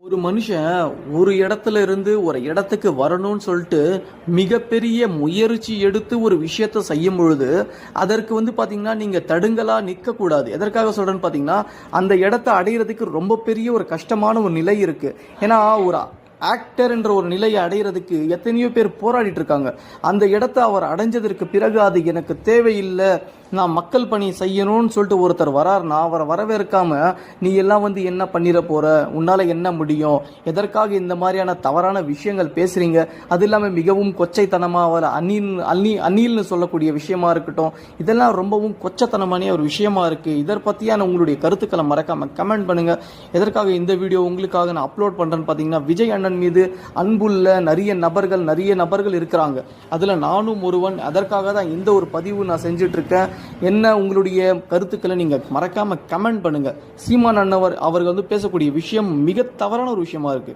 ஒரு மனுஷன் ஒரு இடத்துல இருந்து ஒரு இடத்துக்கு வரணும்னு சொல்லிட்டு மிகப்பெரிய முயற்சி எடுத்து ஒரு விஷயத்த செய்யும் பொழுது அதற்கு பாத்தீங்கன்னா நீங்க தடுங்கலா நிற்க கூடாது. எதற்காக சொல்றேன்னு பாத்தீங்கன்னா அந்த இடத்தை அடையிறதுக்கு ரொம்ப பெரிய ஒரு கஷ்டமான ஒரு நிலை இருக்கு. ஏன்னா ஒரு ஆக்டர் என்ற ஒரு நிலையை அடையிறதுக்கு எத்தனையோ பேர் போராடிட்டு இருக்காங்க. அந்த இடத்தை அவர் அடைஞ்சதற்கு பிறகு அது எனக்கு தேவையில்லை, நான் மக்கள் பணி செய்யணும்னு சொல்லிட்டு ஒருத்தர் வராருன்னா அவரை வரவேற்காம நீ எல்லாம் என்ன பண்ணிட போற, உன்னால என்ன முடியும், எதற்காக இந்த மாதிரியான தவறான விஷயங்கள் பேசுறீங்க, அது இல்லாமல் மிகவும் கொச்சைத்தனமா அவர் அணில்னு சொல்லக்கூடிய விஷயமா இருக்கட்டும், இதெல்லாம் ரொம்பவும் கொச்சத்தனமான ஒரு விஷயமா இருக்கு. இதை பத்தியான உங்களுடைய கருத்துக்களை மறக்காம கமெண்ட் பண்ணுங்க. எதற்காக இந்த வீடியோ உங்களுக்காக நான் அப்லோட் பண்றேன்னு பாத்தீங்கன்னா விஜய் அண்ணன் மீது அன்புள்ள நிறைய நபர்கள் இருக்கிறாங்க. அதுல நானும் ஒருவன். அதற்காக தான் இந்த ஒரு பதிவு நான் செஞ்சுட்டு இருக்கேன். என்ன உங்களுடைய கருத்துக்களை நீங்க மறக்காம கமெண்ட் பண்ணுங்க. சீமான் அண்ணவர் அவர்கள் பேசக்கூடிய விஷயம் மிக தவறான ஒரு விஷயமா இருக்கு.